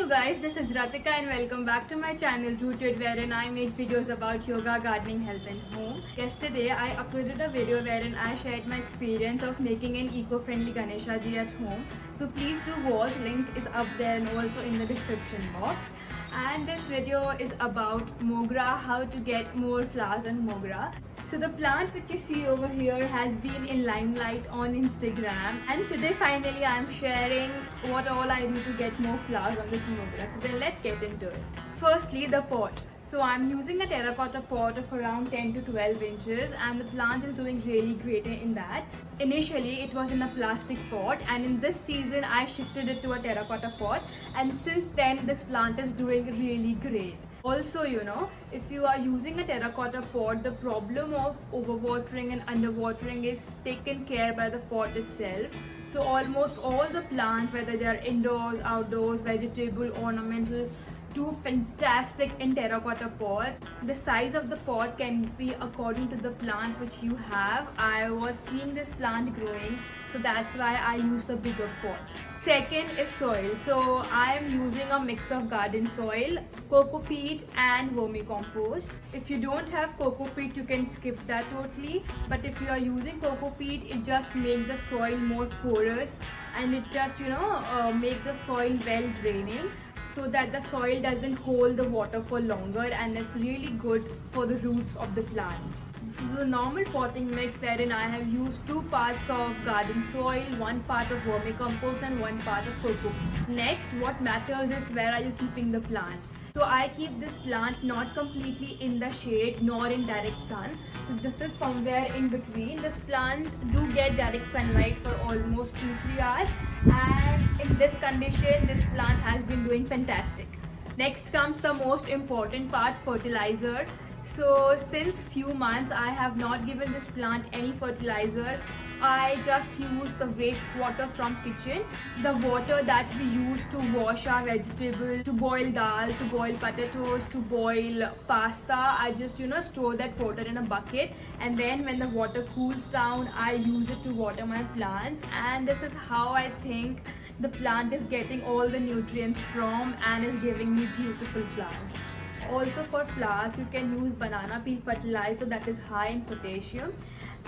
Hello guys, this is Ratika and welcome back to my channel Rooted, wherein I make videos about yoga, gardening, health and home. Yesterday I uploaded a video wherein I shared my experience of making an eco-friendly Ganesha ji at home. So please do watch, link is up there and also in the description box. And this video is about Mogra, how to get more flowers on Mogra. So the plant which you see over here has been in limelight on Instagram, and today finally I am sharing what all I do to get more flowers on this Mogra. So then let's get into it. Firstly, the pot. So I'm using a terracotta pot of around 10 to 12 inches and the plant is doing really great in that. Initially it was in a plastic pot and in this season I shifted it to a terracotta pot, and since then this plant is doing really great. Also, if you are using a terracotta pot, the problem of overwatering and underwatering is taken care by the pot itself. So almost all the plants, whether they are indoors, outdoors, vegetable, ornamental, do fantastic in terracotta pots. The size of the pot can be according to the plant which you have. I was seeing this plant growing, so that's why I used a bigger pot. Second is soil. So I am using a mix of garden soil, coco peat and vermicompost. If you don't have coco peat, you can skip that totally, but if you are using coco peat, it just makes the soil more porous and it just make the soil well draining, so that the soil doesn't hold the water for longer, and it's really good for the roots of the plants. This is a normal potting mix wherein I have used 2 parts of garden soil, 1 part of vermicompost and 1 part of coco. Next, what matters is where are you keeping the plant. So I keep this plant not completely in the shade nor in direct sun. This is somewhere in between. This plant do get direct sunlight for almost 2-3 hours, and in this condition this plant has been doing fantastic. Next comes the most important part, fertilizer. So since few months I have not given this plant any fertilizer. I just use the wastewater from kitchen, the water that we use to wash our vegetable, to boil dal, to boil potatoes, to boil pasta. I just store that water in a bucket, and then when the water cools down I use it to water my plants, and this is how I think the plant is getting all the nutrients from and is giving me beautiful flowers. Also for flowers you can use banana peel fertilizer that is high in potassium.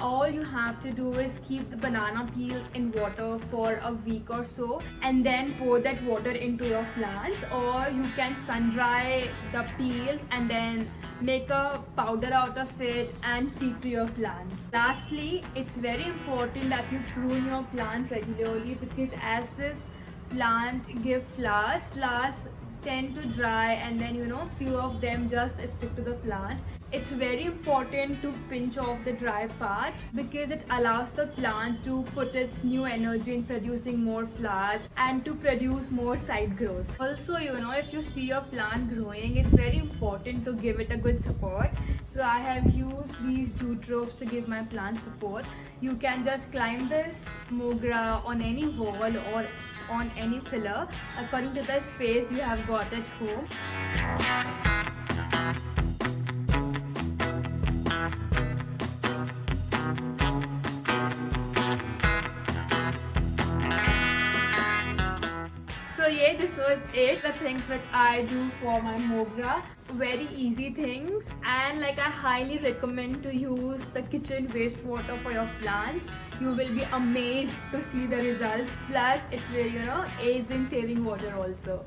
All you have to do is keep the banana peels in water for a week or so and then pour that water into your plants, or you can sun dry the peels and then make a powder out of it and feed to your plants. Lastly, it's very important that you prune your plants regularly, because as this plant gives flowers tend to dry and then few of them just stick to the plant. It's very important to pinch off the dry part because it allows the plant to put its new energy in producing more flowers and to produce more side growth. Also, if you see your plant growing, it's very important to give it a good support. So I have used these jute ropes to give my plant support. You can just climb this Mogra on any wall or on any pillar according to the space you have got at home. So yeah, this was it, the things which I do for my Mogra. Very easy things, and I highly recommend to use the kitchen wastewater for your plants. You will be amazed to see the results, plus it will aids in saving water also.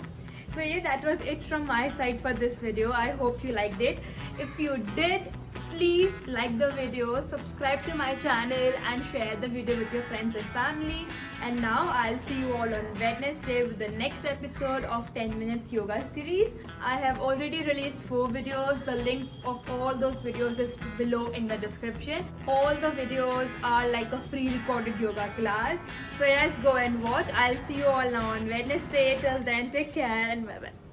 So yeah, that was it from my side for this video. I hope you liked it. If you did, please like the video, subscribe to my channel and share the video with your friends and family. And now I'll see you all on Wednesday with the next episode of 10 Minutes Yoga series. I have already released 4 videos. The link of all those videos is below in the description. All the videos are like a free recorded yoga class. So yes, go and watch. I'll see you all now on Wednesday. Till then, take care and bye bye.